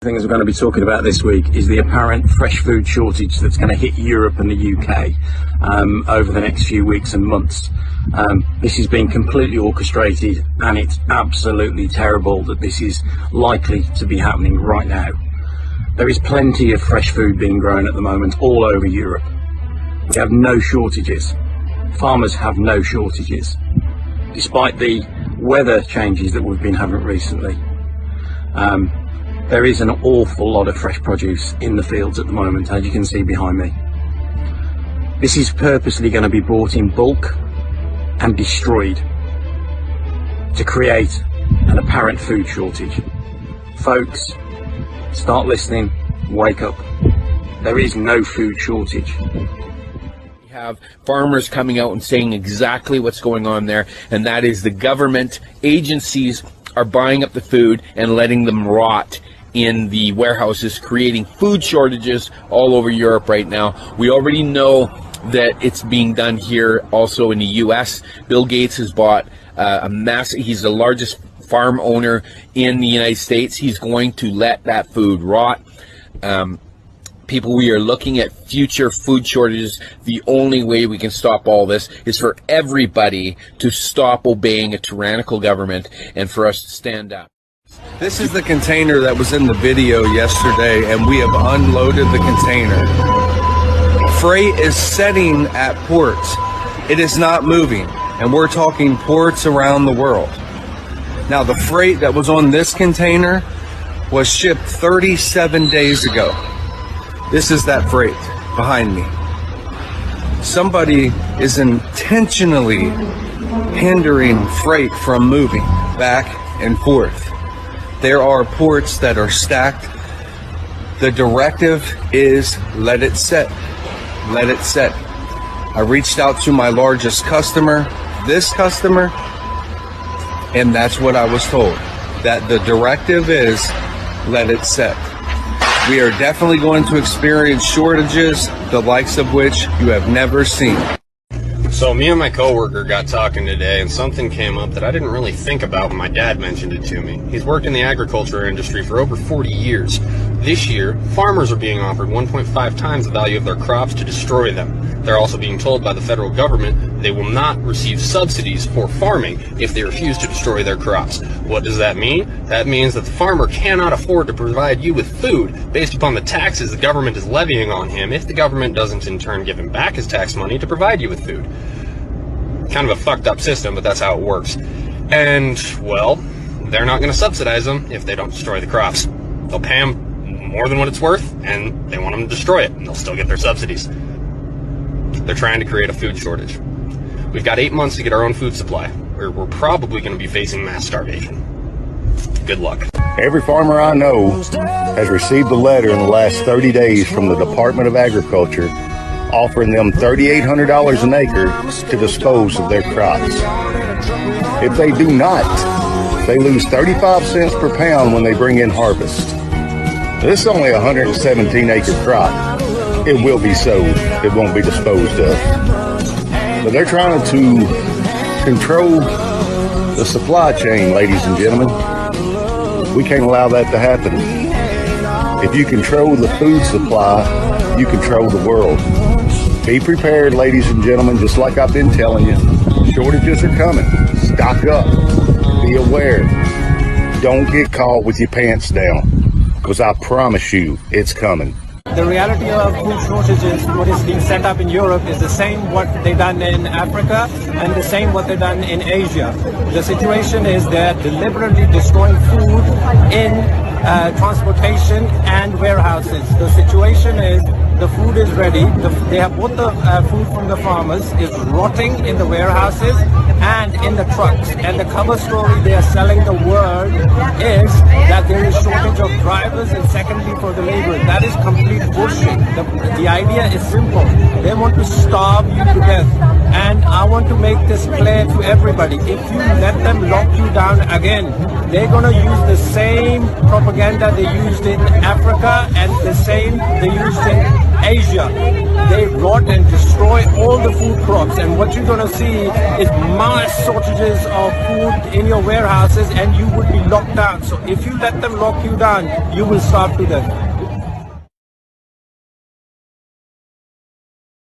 Things we're going to be talking about this week is the apparent fresh food shortage that's going to hit Europe and the UK over the next few weeks and months. This has been completely orchestrated, and it's absolutely terrible that this is likely to be happening right now. There is plenty of fresh food being grown at the moment all over Europe. We have no shortages. Farmers have no shortages, despite the weather changes that we've been having recently. There is an awful lot of fresh produce in the fields at the moment, as you can see behind me. This is purposely going to be bought in bulk and destroyed to create an apparent food shortage. Folks, start listening, wake up. There is no food shortage. We have farmers coming out and saying exactly what's going on there, and that is the government agencies are buying up the food and letting them rot in the warehouses, creating food shortages all over Europe right now. We already know that it's being done here also in the US. Bill Gates has bought he's the largest farm owner in the United States. He's going to let that food rot. People, we are looking at future food shortages. The only way we can stop all this is for everybody to stop obeying a tyrannical government and for us to stand up. This is the container that was in the video yesterday, and we have unloaded the container. Freight is setting at ports. It is not moving, and we're talking ports around the world. Now, the freight that was on this container was shipped 37 days ago. This is that freight behind me. Somebody is intentionally hindering freight from moving back and forth. There are ports that are stacked. The directive is let it set. Let it set. I reached out to my largest customer, this customer, and that's what I was told. That the directive is let it set. We are definitely going to experience shortages, the likes of which you have never seen. So me and my coworker got talking today, and something came up that I didn't really think about when my dad mentioned it to me. He's worked in the agriculture industry for over 40 years. This year, farmers are being offered 1.5 times the value of their crops to destroy them. They're also being told by the federal government they will not receive subsidies for farming if they refuse to destroy their crops. What does that mean? That means that the farmer cannot afford to provide you with food based upon the taxes the government is levying on him if the government doesn't in turn give him back his tax money to provide you with food. Kind of a fucked up system, but that's how it works. And, well, they're not going to subsidize them if they don't destroy the crops. They'll pay them more than what it's worth, and they want them to destroy it, and they'll still get their subsidies. They're trying to create a food shortage. We've got 8 months to get our own food supply. We're probably going to be facing mass starvation. Good luck. Every farmer I know has received a letter in the last 30 days from the Department of Agriculture offering them $3,800 an acre to dispose of their crops. If they do not, they lose 35 cents per pound when they bring in harvest. This is only a 117-acre crop. It will be sold. It won't be disposed of. But they're trying to control the supply chain, ladies and gentlemen. We can't allow that to happen. If you control the food supply, you control the world. Be prepared, ladies and gentlemen, just like I've been telling you. Shortages are coming. Stock up. Be aware. Don't get caught with your pants down, because I promise you, it's coming. The reality of food shortages, what is being set up in Europe, is the same what they've done in Africa and the same what they've done in Asia. The situation is they're deliberately destroying food in transportation and warehouses. The situation is the food is ready. They have bought the food from the farmers, is rotting in the warehouses and in the trucks. And the cover story they are selling the world is that there is shortage of drivers and secondly for the laborers. That is complete bullshit. The idea is simple. They want to starve you to death. And I want to make this clear to everybody. If you let them lock you down again, they're going to use the same propaganda they used in Africa and the same they used in Asia. They rot and destroy all the food crops, and what you're going to see is mass shortages of food in your warehouses, and you will be locked down. So if you let them lock you down, you will starve to death.